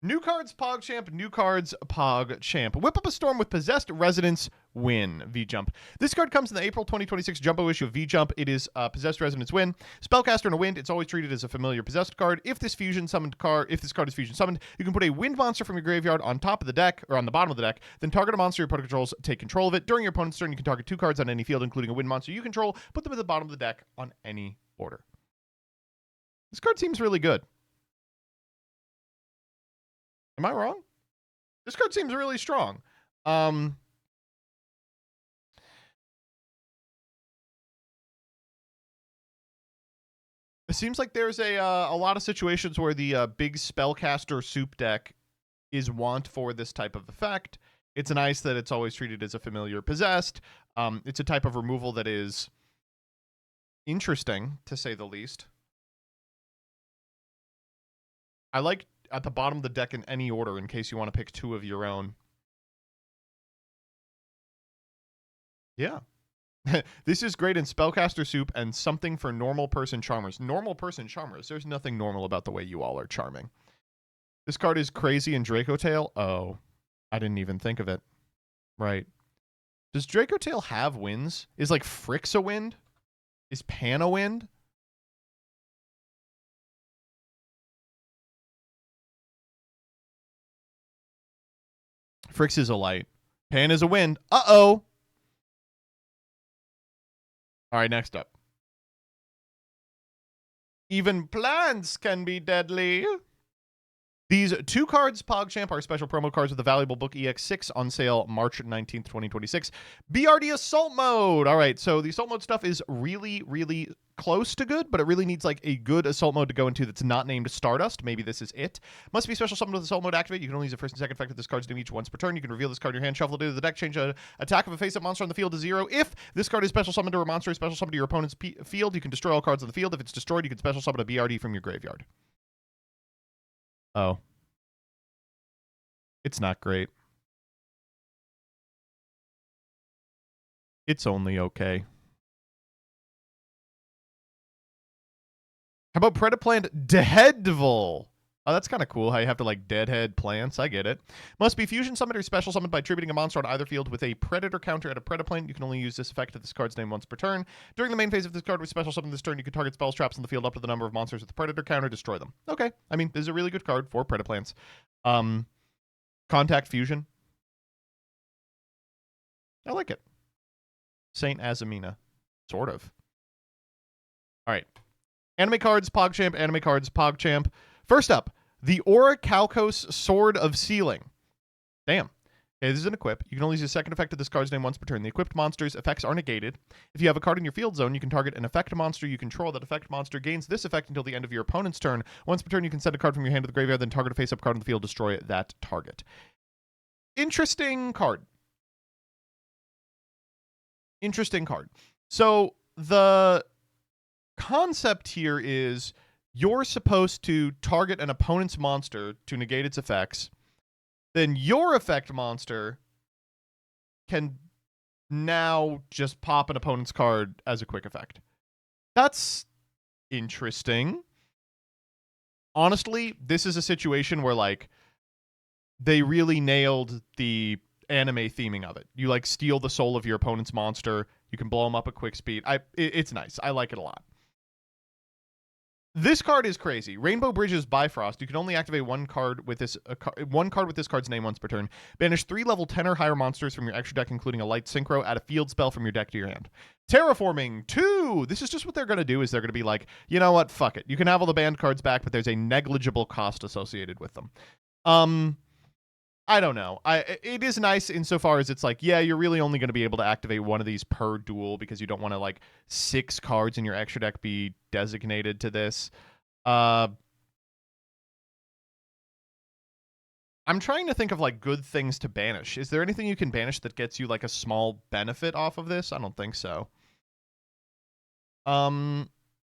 New cards, PogChamp. New cards, PogChamp. Whip up a storm with Possessed Resonance, Wynn, V-Jump. This card comes in the April 2026 Jumbo issue of V-Jump. It is Possessed Resonance, Wynn. Spellcaster and a Wind. It's always treated as a familiar Possessed card. If this card is fusion summoned, you can put a Wind monster from your graveyard on top of the deck, or on the bottom of the deck, then target a monster your opponent controls, take control of it. During your opponent's turn, you can target 2 cards on any field, including a Wind monster you control, put them at the bottom of the deck on any order. This card seems really good. Am I wrong? This card seems really strong. It seems like there's a lot of situations where the big spellcaster soup deck is want for this type of effect. It's nice that it's always treated as a familiar possessed. It's a type of removal that is interesting, to say the least. I like at the bottom of the deck in any order in case you want to pick 2 of your own. Yeah. This is great in Spellcaster Soup and something for Normal Person Charmers. Normal Person Charmers. There's nothing normal about the way you all are charming. This card is crazy in Dracotail. Oh, I didn't even think of it. Right. Does Dracotail have winds? Is like Frix a wind? Is Pan a wind? Frix is a light. Pan is a wind. Uh-oh. All right, next up. Even plants can be deadly. These 2 cards, PogChamp, are special promo cards with the valuable book EX6 on sale March 19th, 2026. BRD Assault Mode. All right, so the Assault Mode stuff is really, really close to good, but it really needs like a good Assault Mode to go into that's not named Stardust. Maybe this is it. Must be special summoned with Assault Mode activate. You can only use the first and second effect of this card's name each once per turn. You can reveal this card in your hand, shuffle it into the deck, change an attack of a face-up monster on the field to 0. If this card is special summoned or a monster is special summoned to your opponent's field, you can destroy all cards on the field. If it's destroyed, you can special summon a BRD from your graveyard. Oh. It's not great. It's only okay. How about Predaplant Deadval? Oh, that's kind of cool how you have to, like, deadhead plants. I get it. Must be fusion summoned or special summoned by tributing a monster on either field with a predator counter at a Predaplant. You can only use this effect at this card's name once per turn. During the main phase of this card with special summon this turn, you can target spells traps in the field up to the number of monsters with the predator counter, destroy them. Okay. I mean, this is a really good card for Predaplants. Contact Fusion. I like it. Saint Azamina. Sort of. All right. Anime cards, PogChamp. Anime cards, PogChamp. First up, the Orichalcos Sword of Sealing. Damn. Okay, this is an equip. You can only use a second effect of this card's name once per turn. The equipped monster's effects are negated. If you have a card in your field zone, you can target an effect monster you control. That effect monster gains this effect until the end of your opponent's turn. Once per turn, you can send a card from your hand to the graveyard, then target a face-up card on the field, destroy that target. Interesting card. Interesting card. So the concept here is you're supposed to target an opponent's monster to negate its effects. Then your effect monster can now just pop an opponent's card as a quick effect. That's interesting. Honestly, this is a situation where, like, they really nailed the anime theming of it. You, like, steal the soul of your opponent's monster. You can blow them up at quick speed. It's nice. I like it a lot. This card is crazy. Rainbow Bridges Bifrost. You can only activate one card with this card's name once per turn. Banish 3 level 10 or higher monsters from your extra deck, including a light synchro. Add a field spell from your deck to your hand. Terraforming 2. This is just what they're going to do. Is they're going to be like, you know what? Fuck it. You can have all the banned cards back, but there's a negligible cost associated with them. I don't know. It is nice insofar as it's like, yeah, you're really only going to be able to activate one of these per duel because you don't want to, like, 6 cards in your extra deck be designated to this. I'm trying to think of, like, good things to banish. Is there anything you can banish that gets you, like, a small benefit off of this? I don't think so. I'm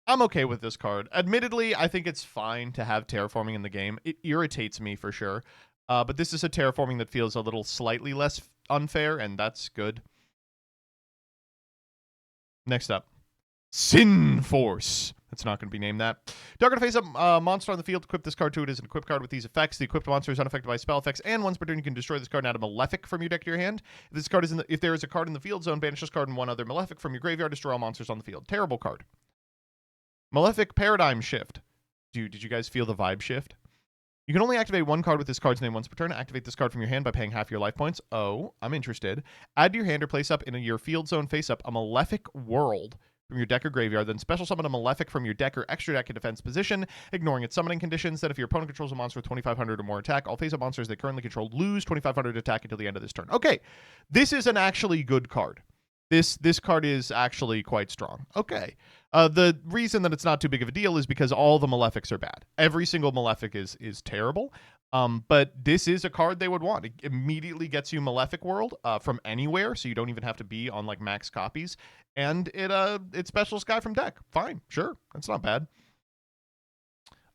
okay with this card. Admittedly, I think it's fine to have terraforming in the game. It irritates me for sure. But this is a terraforming that feels a little slightly less unfair, and that's good. Next up, Sin Force. It's not going to be named that. Target face up monster on the field. Equip this card to it as an equipped card with these effects. The equipped monster is unaffected by spell effects, and once per turn you can destroy this card and add a Malefic from your deck to your hand. If this card is if there is a card in the field zone, banish this card and one other Malefic from your graveyard. Destroy all monsters on the field. Terrible card. Malefic Paradigm Shift. Did you guys feel the vibe shift? You can only activate one card with this card's name once per turn. Activate this card from your hand by paying half your life points. Oh, I'm interested. Add to your hand or place up in your field zone face up a Malefic World from your deck or graveyard. Then special summon a Malefic from your deck or extra deck in defense position, ignoring its summoning conditions. Then if your opponent controls a monster with 2,500 or more attack, all face up monsters they currently control lose 2,500 attack until the end of this turn. Okay, this is an actually good card. This card is actually quite strong. Okay. The reason that it's not too big of a deal is because all the Malefics are bad. Every single Malefic is terrible. But this is a card they would want. It immediately gets you Malefic World from anywhere, so you don't even have to be on like max copies. And it specials guy from deck. Fine, sure, that's not bad.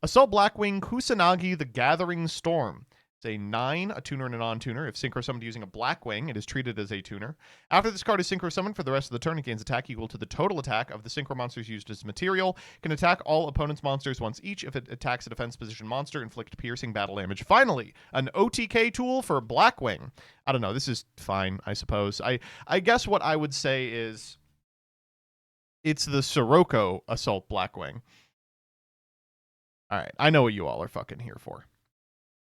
Assault Blackwing Kusanagi the Gathering Storm. It's a 9, a tuner and a non-tuner. If synchro summoned using a Blackwing, it is treated as a tuner. After this card is synchro summoned for the rest of the turn, it gains attack equal to the total attack of the synchro monsters used as material. It can attack all opponent's monsters once each. If it attacks a defense position monster, inflict piercing battle damage. Finally, an OTK tool for Blackwing. I don't know. This is fine, I suppose. I guess what I would say is it's the Sirocco Assault Blackwing. All right, I know what you all are fucking here for.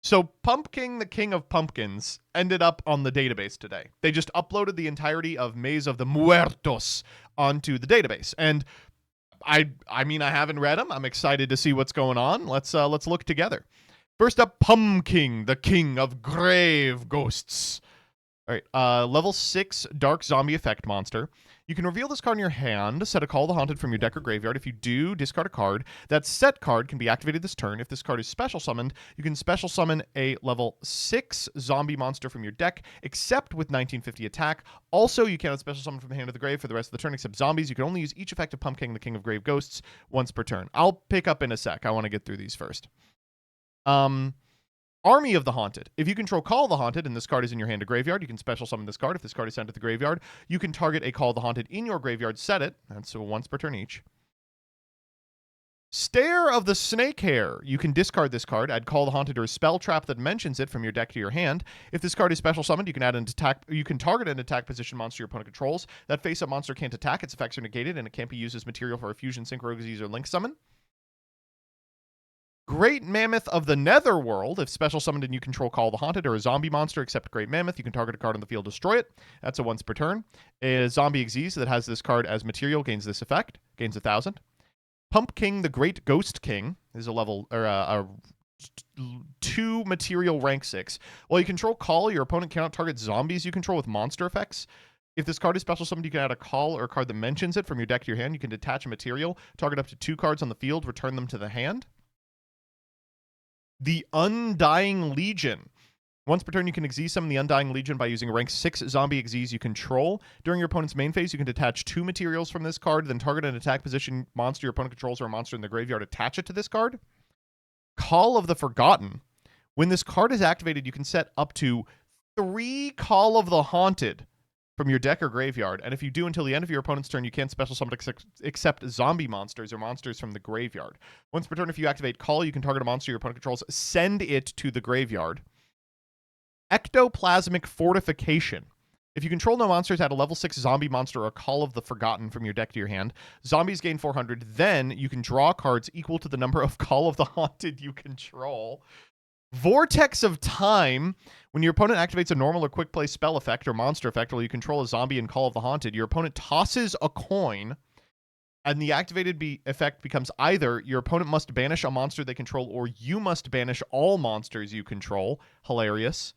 So Pumpkin, the King of Pumpkins, ended up on the database today. They just uploaded the entirety of Maze of the Muertos onto the database. And I mean, I haven't read them. I'm excited to see what's going on. Let's look together. First up, Pumpkin, the King of Grave Ghosts. All right, level 6 Dark Zombie Effect Monster. You can reveal this card in your hand, set a Call the Haunted from your deck or graveyard. If you do, discard a card. That set card can be activated this turn. If this card is special summoned, you can special summon a level 6 zombie monster from your deck, except with 1950 attack. Also, you cannot special summon from the hand of the grave for the rest of the turn, except zombies. You can only use each effect of Pumpkin, the King of Grave Ghosts, once per turn. I'll pick up in a sec. I want to get through these first. Army of the Haunted. If you control Call the Haunted and this card is in your hand or graveyard, you can special summon this card. If this card is sent to the graveyard, you can target a Call the Haunted in your graveyard, set it. That's once per turn each. Stare of the Snakehair. You can discard this card, add Call the Haunted or a spell trap that mentions it from your deck to your hand. If this card is special summoned, you can add an attack. You can target an attack position monster your opponent controls. That face-up monster can't attack. Its effects are negated, and it can't be used as material for a fusion, synchro, disease, or link summon. Great Mammoth of the Netherworld. If special summoned and you control Call the Haunted or a zombie monster except Great Mammoth, you can target a card on the field, destroy it. That's a once per turn. A zombie Xyz that has this card as material gains this effect, gains 1,000. Pumpkin, the Great Ghost King, is a level or a 2 material rank 6. While you control Call, your opponent cannot target zombies you control with monster effects. If this card is special summoned, you can add a Call or a card that mentions it from your deck to your hand. You can detach a material, target up to 2 cards on the field, return them to the hand. The Undying Legion. Once per turn, you can Xyz summon the Undying Legion by using rank 6 zombie Xyz you control. During your opponent's main phase, you can detach 2 materials from this card, then target an attack position monster your opponent controls or a monster in the graveyard, attach it to this card. Call of the Forgotten. When this card is activated, you can set up to 3 Call of the Haunted from your deck or graveyard, and if you do until the end of your opponent's turn, you can't special summon except zombie monsters or monsters from the graveyard. Once per turn, if you activate Call, you can target a monster your opponent controls, send it to the graveyard. Ectoplasmic Fortification. If you control no monsters, add a level 6 zombie monster or Call of the Forgotten from your deck to your hand. Zombies gain 400. Then you can draw cards equal to the number of Call of the Haunted you control. Vortex of Time. When your opponent activates a normal or quick play spell effect or monster effect while you control a zombie and Call of the Haunted, your opponent tosses a coin, and the activated effect becomes either your opponent must banish a monster they control or you must banish all monsters you control. Hilarious.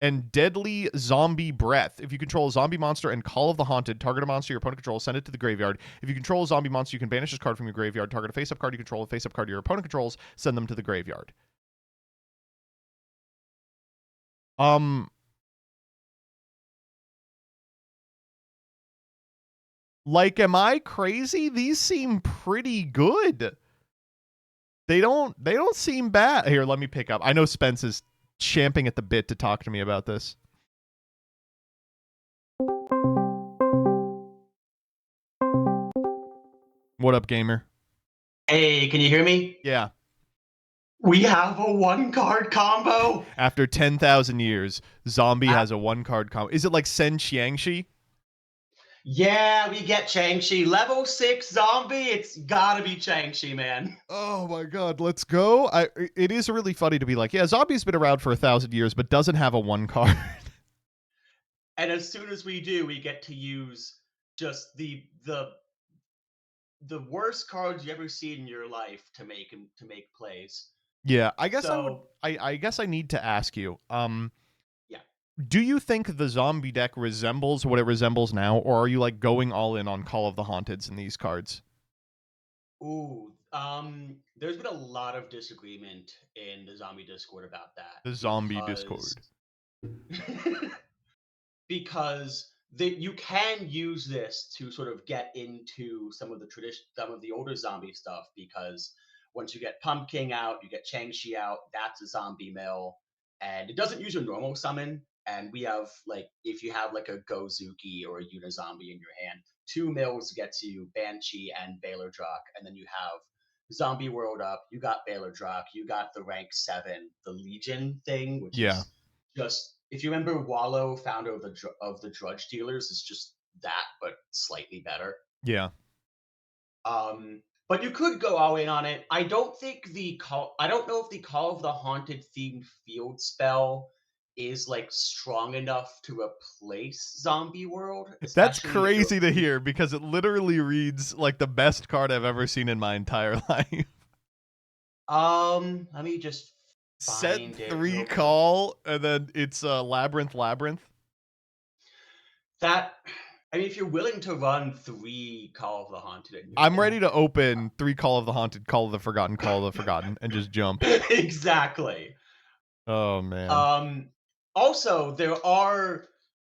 And Deadly Zombie Breath. If you control a zombie monster and Call of the Haunted, target a monster your opponent controls, send it to the graveyard. If you control a zombie monster, you can banish this card from your graveyard, target a face-up card you control, a face-up card your opponent controls, send them to the graveyard. Like, am I crazy? These seem pretty good. They don't seem bad. Here, let me pick up. I know Spence is champing at the bit to talk to me about this. What up, gamer? Hey, can you hear me? Yeah. We have a one card combo. After 10,000 years, Zombie Uh, has a one-card combo. Is it like Sen Xiangxi? yeah, we get Chang-Chi. Level 6 zombie. It's gotta be Chang-Chi, man. Oh my god, let's go. It is really funny to be like, yeah, Zombie's been around for 1,000 years, but doesn't have a one card. And as soon as we do, we get to use just the worst cards you ever seen in your life to make plays. Yeah, I guess I would. So I guess I need to ask you. yeah. Do you think the zombie deck resembles what it resembles now, or are you like going all in on Call of the Haunteds in these cards? Ooh, there's been a lot of disagreement in the zombie Discord about that The zombie because Discord. because you can use this to sort of get into some of the older zombie stuff. Because once you get Pumpkin out, you get Chang-Chi out, that's a zombie mill, and it doesn't use a normal summon. And we have like if you have like a Gozuki or a Unizombie in your hand, two mills gets you Banshee and Baylor Drak, and then you have Zombie World up, you got Baylor Drak, you got the rank 7, the Legion thing, which Yeah, is just if you remember Wallow, founder of the Drudge Dealers, is just that, but slightly better. yeah. But you could go all in on it. I don't think the call. I don't know if the Call of the Haunted themed field spell is like strong enough to replace Zombie World, That's especially if you're. crazy to hear because it literally reads like the best card I've ever seen in my entire life. Let me just Set find it three real quick. call, and then it's labyrinth. That I mean, if you're willing to run 3 Call of the Haunted in your I'm ready deck, to open three Call of the Haunted, Call of the Forgotten, Call of the Forgotten, and just jump. exactly. Oh man. Um, Also, there are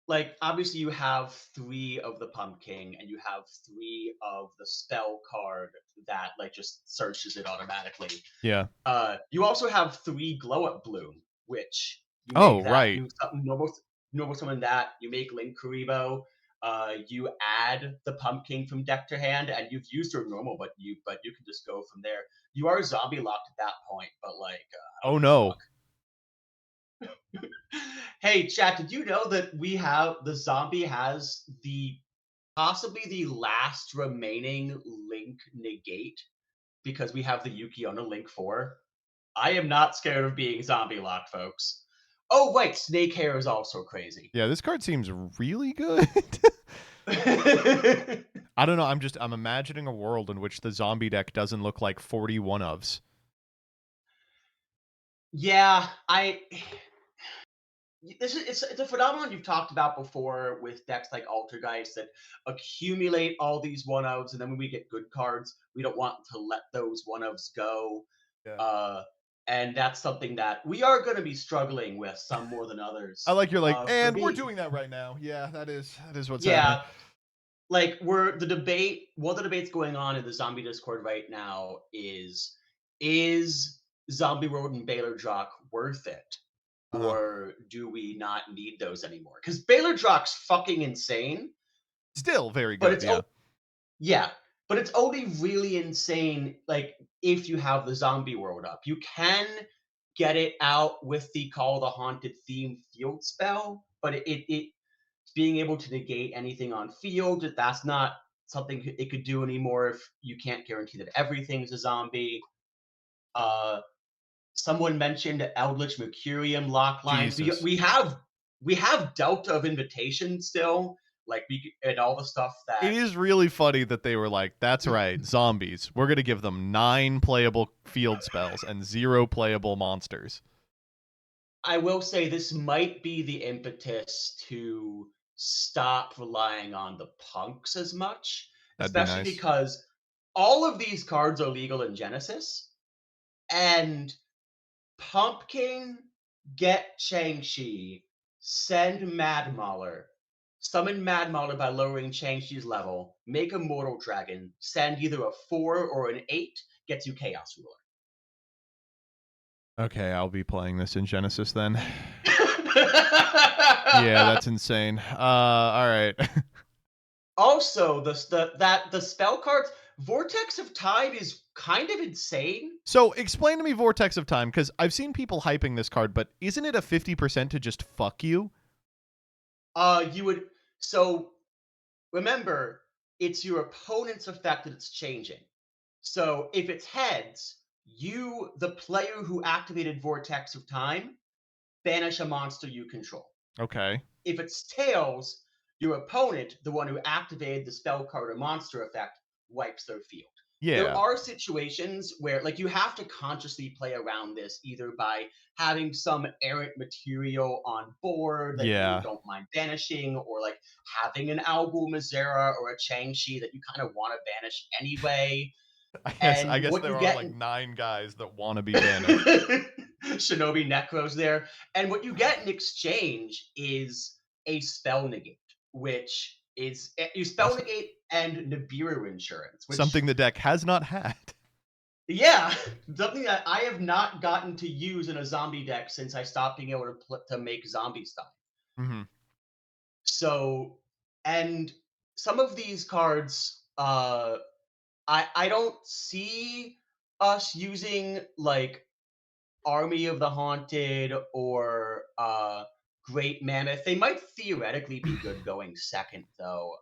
like obviously you have 3 of the Pumpkin and you have 3 of the spell card that like just searches it automatically. Yeah. You also have 3 Glow Up Bloom, which you Oh make that right. you normal summon that you make Link Kuribo. You add the Pumpkin from deck to hand, and you've used your normal, but you can just go from there. You are zombie locked at that point, but like I don't Oh give a no. fuck. Hey, chat, did you know that we have the zombie has the possibly the last remaining link negate because we have the Yuki on a link 4? I am not scared of being zombie locked, folks. Oh, wait, Snake Hair is also crazy. Yeah, this card seems really good. I don't know. I'm imagining a world in which the zombie deck doesn't look like 41 ofs. Yeah, I this is it's a phenomenon you've talked about before with decks like Altergeist that accumulate all these one ofs, and then when we get good cards, we don't want to let those one ofs go. Yeah. Uh, and that's something that we are going to be struggling with some more than I others. like you're like, For and we're me, doing that right now. Yeah, that is what's happening. yeah, like we're the debate. One of the debates going on in the zombie Discord right now is Zombie Road and Baylor Jock worth it? Uh-huh. Or do we not need those anymore? Because Baylor Jock's fucking insane, Still very but good, it's yeah. yeah, but it's only really insane like if you have the zombie world up. You can get it out with the Call of the Haunted theme field spell, but it being able to negate anything on field, that's not something it could do anymore if you can't guarantee that everything's a zombie. Uh, Someone mentioned Eldritch Mercurium lockline. We Jesus. we have we have Delta of Invitation still, like we and all the stuff It that is really funny that they were like, that's right, zombies. We're going to give them 9 playable field spells and 0 playable monsters. I will say this might be the impetus to stop relying on the punks as much, That'd be especially nice. because all of these cards are legal in Genesis, and Pumpkin, get Chang-Chi, send Mad Mauler, summon Mad Mauler by lowering Chang-Chi's level, make a Mortal Dragon, send either a 4 or an 8, gets you Chaos Ruler. Okay, I'll be playing this in Genesis then. Yeah, that's insane. All right. Also, the spell cards, Vortex of Time is kind of insane. So explain to me Vortex of Time, because I've seen people hyping this card, but isn't it a 50% to just fuck you? You would so remember, it's your opponent's effect that it's changing. So if it's heads, you, the player who activated Vortex of Time, banish a monster you control. Okay. If it's tails, your opponent, the one who activated the spell card or monster effect, wipes their field. There Yeah. are situations where, like, you have to consciously play around this either by having some errant material on board that you Yeah. don't mind banishing, or like having an Albul Mizera or a Changshi that you kind of want to banish anyway. I And guess what there you are get like in 9 guys that want to be banished. Shinobi Necros there. And what you get in exchange is a spell negate, which is you spell Awesome. negate and Nibiru insurance, which, Something the deck has not had. yeah, something that I have not gotten to use in a zombie deck since I stopped being able to make zombie stuff. Hmm. So, and some of these cards, I don't see us using like Army of the Haunted or Great Mammoth. They might theoretically be good going second, though.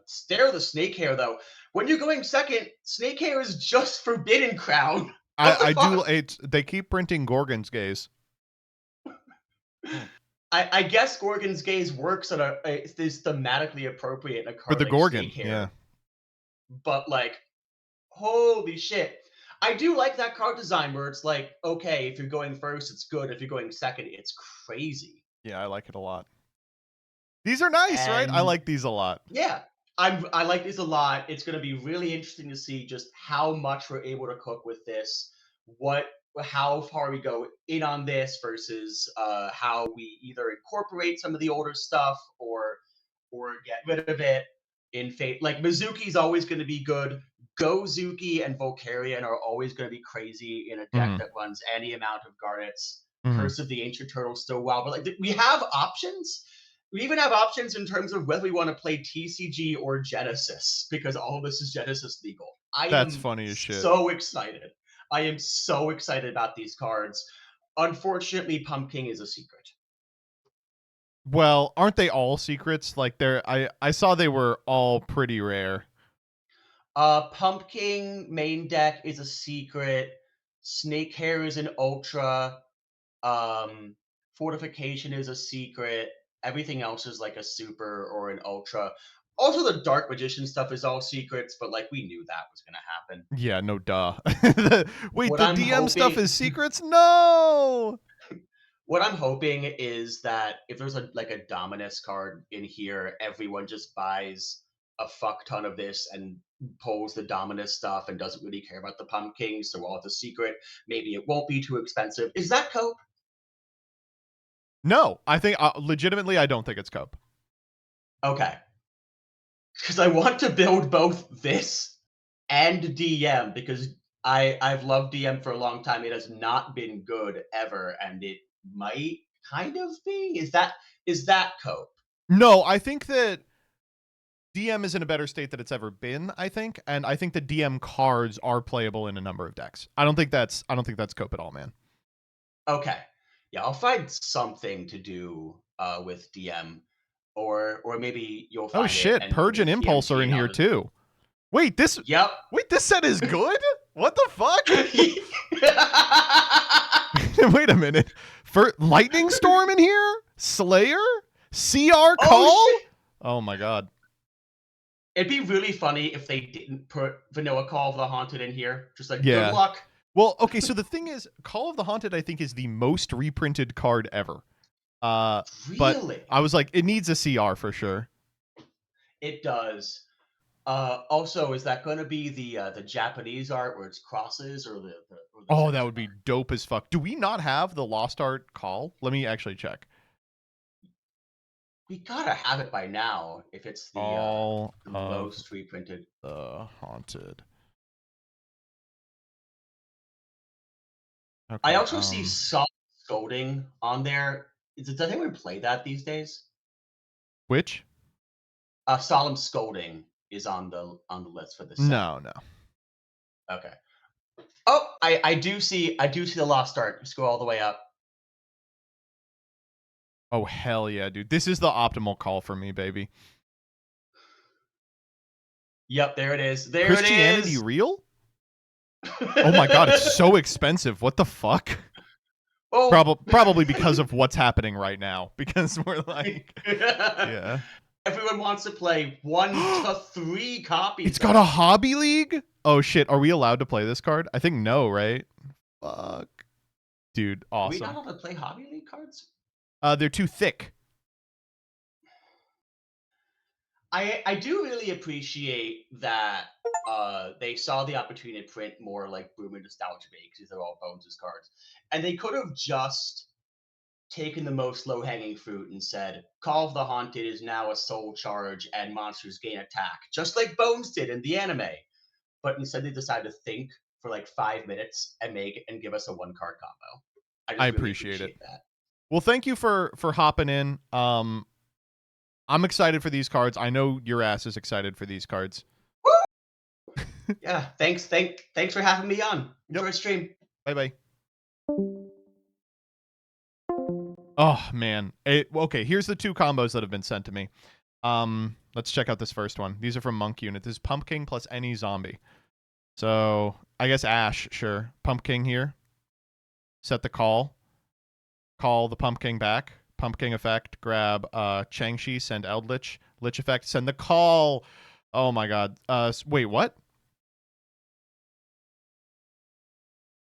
Stare of the Snakehair, though. When you're going second, Snakehair is just Forbidden Crown. What the I do. fuck? They keep printing Gorgon's Gaze. Hmm. I guess Gorgon's Gaze works on is thematically appropriate in a For card the like Gorgon. Snakehair, Yeah. but like, holy shit. I do like that card design where it's like, okay, if you're going first, it's good. If you're going second, it's crazy. Yeah, I like it a lot. These are nice, right? I And like these a lot. yeah, I like this a lot. It's going to be really interesting to see just how much we're able to cook with this. What, how far we go in on this versus how we either incorporate some of the older stuff or get rid of it in fate. Like Mizuki's always going to be good. Gozuki and Volcarion are always going to be crazy in a deck Hmm. that runs any amount of Garnets. Hmm. Curse of the Ancient Turtle still wild, but like we have options. We even have options in terms of whether we want to play TCG or Genesis, because all of this is Genesis legal. I That's am funny as shit. so excited. I am so excited about these cards. Unfortunately, Pumpkin is a secret. Well, aren't they all secrets? Like I saw they were all pretty rare. Pumpkin main deck is a secret. Snake Hair is an ultra. Um, Fortification is a secret. Everything else is like a super or an ultra. Also, the Dark Magician stuff is all secrets, but like we knew that was gonna happen. Yeah, no duh. Wait, What the I'm DM stuff hoping, is secrets? No. what I'm hoping is that if there's a like a Dominus card in here, everyone just buys a fuck ton of this and pulls the Dominus stuff and doesn't really care about the Pumpkin. So all the secret, maybe it won't be too expensive. Is that cope? No, I think legitimately I don't think it's Cope. Okay, because I want to build both this and DM because I've loved DM for a long time. It has not been good ever, and it might kind of be. Is that cope? No, I think that DM is in a better state than it's ever been, I think, and I think the DM cards are playable in a number of decks. I don't think that's Cope at all, man. Okay, yeah, I'll find something to do with DM, or maybe you'll Oh find it shit, and Purge we'll and Impulse are TNT in and here I'll just. too. Wait, Yep. this set is good? What the fuck? Wait a minute. For Lightning Storm in here? Slayer? CR Oh Call? shit! Oh my god. It'd be really funny if they didn't put Vanilla Call of the Haunted in here. Just like good Yeah. luck. Well, okay, so the thing is, Call of the Haunted, I think, is the most reprinted card ever. Uh, but Really, I was like, it needs a CR for sure. it does. Also, is that going to be the Japanese art where it's crosses or the Oh, that Crimson would be art? dope as fuck. Do we not have the Lost Art Call? Let me actually check. We gotta have it by now if it's All the of most reprinted. the Haunted. I Okay. also see Solemn Scolding on there. Does anyone play that these days? Which? Solemn Scolding is on the list for this set. No, no. Okay. Oh, I do see the lost art. Just go all the way up. Oh, hell yeah, dude. This is the optimal call for me, baby. Yep, there it is. There it Christianity is. real? Oh my god, it's so expensive. What the fuck? Oh. Probably because of what's happening right now. Because we're like, yeah. Everyone wants to play 1 to 3 copies. It's got a hobby league? Oh shit, are we allowed to play this card? I think no, right? Fuck. Dude, Are we not awesome. allowed to play Hobby League cards? They're too thick. I do really appreciate that they saw the opportunity to print more like Boomer Nostalgia Bait because these are all Bones' cards. And they could have just taken the most low hanging fruit and said, Call of the Haunted is now a soul charge and monsters gain attack, just like Bones did in the anime. But instead, they decided to think for like 5 minutes and give us a 1 card combo. I I just really appreciate it. appreciate that. Well, thank you for hopping in. I'm excited for these cards. I know your ass is excited for these cards. Woo! Yeah, thanks for having me on. Enjoy Yep. stream. Bye-bye. Oh, man. Okay, here's the 2 combos that have been sent to me. Let's check out this first one. These are from Monk Unit. This is Pumpkin plus any zombie. So, I guess Ash, sure. Pumpkin here. Set the call. Call the Pumpkin back. Pumpkin effect. Grab Changshi, send Eldritch. Lich effect, send the call. Oh my god. Wait, what?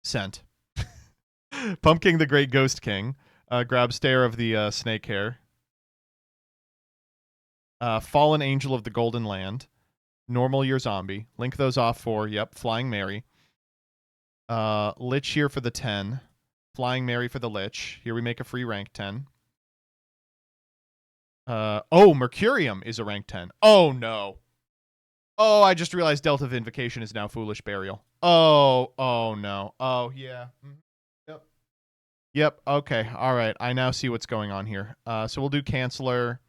Sent. Pumpkin the Great Ghost King. Grab Stare of the Snake Hair. Fallen Angel of the Golden Land. Normal Your Zombie. Link those off for, yep, Flying Mary. Lich here for the 10. Flying Mary for the Lich. Here we make a free rank 10. Oh, Mercurium is a rank 10. Oh, no. Oh, I just realized Delta of Invocation is now Foolish Burial. Oh no. Oh, yeah. Yep. Yep, okay. All right. I now see what's going on here. So we'll do Canceller,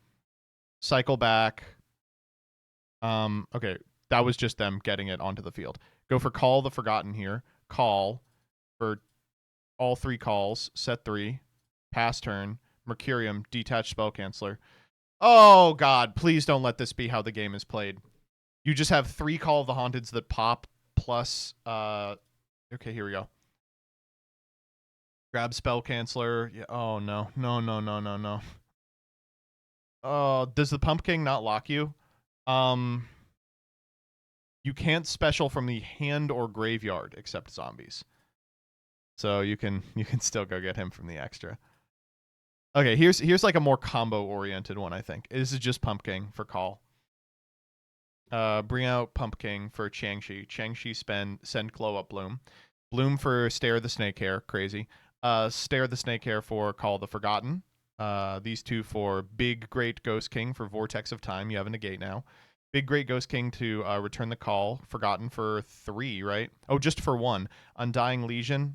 cycle back. Okay. That was just them getting it onto the field. Go for Call the Forgotten here. Call for all 3 calls. Set 3. Pass turn. Mercurium, detach spell canceller. Oh, God. Please don't let this be how the game is played. You just have 3 Call of the Haunteds that pop plus okay, here we go. Grab spell canceller. Yeah. Oh no. No. Oh, does the Pumpkin not lock you? You can't special from the hand or graveyard except zombies. So you can still go get him from the extra. Okay, here's like a more combo oriented one, I think. This is just Pumpkin for call. Bring out Pumpkin for Changshi. Changshi send Glow Up Bloom. Bloom for Stare the Snake Hair. Crazy. Stare the Snake Hair for Call the Forgotten. These 2 for Big Great Ghost King for Vortex of Time. You have a negate now. Big Great Ghost King to return the call. Forgotten for 3, right? Oh, just for 1. Undying Legion.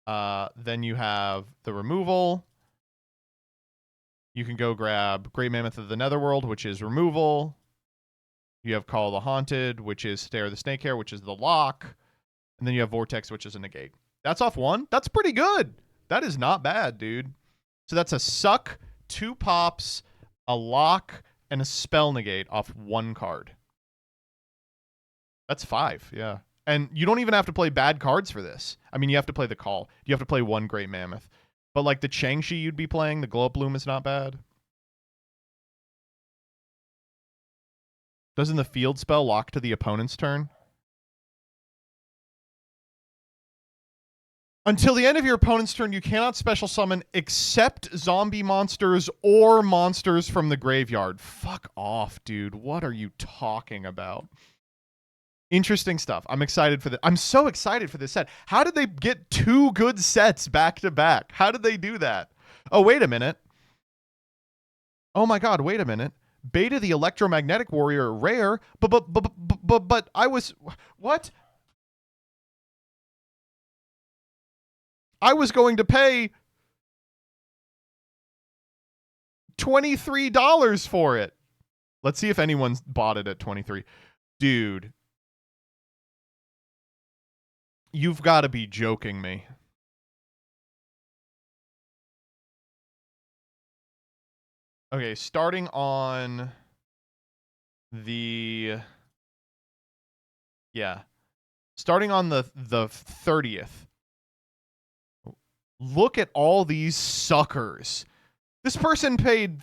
Then you have the removal. You can go grab Great Mammoth of the Netherworld, which is removal. You have Call of the Haunted, which is Stare the Snake Hair, which is the lock. And then you have Vortex, which is a negate. That's off 1. That's pretty good. That is not bad, dude. So that's a suck, 2 pops, a lock, and a spell negate off 1 card. That's 5, yeah. And you don't even have to play bad cards for this. I mean, you have to play the call. You have to play 1 Great Mammoth. But like the Changshi you'd be playing, the Glow Up Bloom is not bad. Doesn't the field spell lock to the opponent's turn? Until the end of your opponent's turn, you cannot special summon except zombie monsters or monsters from the graveyard. Fuck off, dude. What are you talking about? Interesting stuff. I'm excited for this. I'm so excited for this set. How did they get 2 good sets back to back? How did they do that? Oh, wait a minute. Oh my god, wait a minute. Beta the Electromagnetic Warrior rare, but I was what? I was going to pay $23 for it. Let's see if anyone's bought it at 23. Dude. You've got to be joking me. Okay, starting on the starting on the 30th. Look at all these suckers. This person paid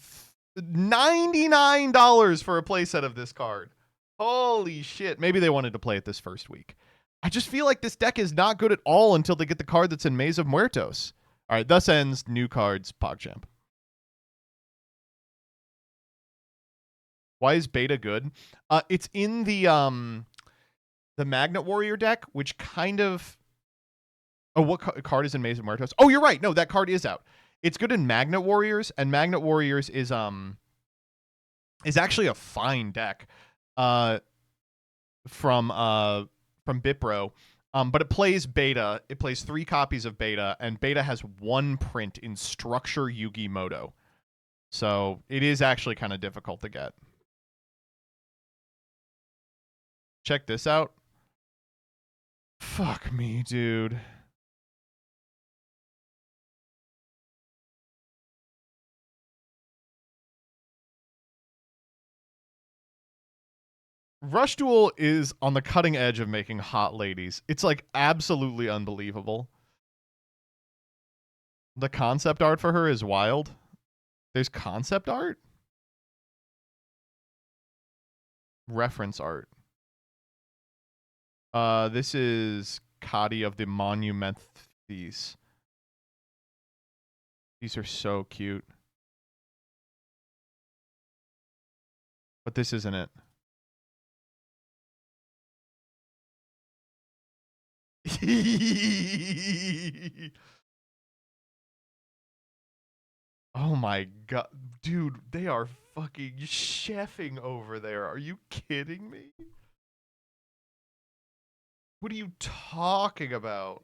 $99 for a playset of this card. Holy shit. Maybe they wanted to play it this first week. I just feel like this deck is not good at all until they get the card that's in Maze of Muertos. All right, thus ends new cards PogChamp. Why is beta good? It's in the Magnet Warrior deck, which kind of... Oh, what card is in Maze of Muertos? Oh, you're right. No, that card is out. It's good in Magnet Warriors, and Magnet Warriors is actually a fine deck from Bipro. But it plays beta. It plays 3 copies of beta, and beta has 1 print in Structure Yu-Gi-Moto. So it is actually kind of difficult to get. Check this out. Fuck me, dude. Rush Duel is on the cutting edge of making hot ladies. It's like absolutely unbelievable. The concept art for her is wild. There's concept art? Reference art. This is Kadi of the Monument. These are so cute. But this isn't it. Oh my god. Dude, they are fucking chefing over there. Are you kidding me? What are you talking about?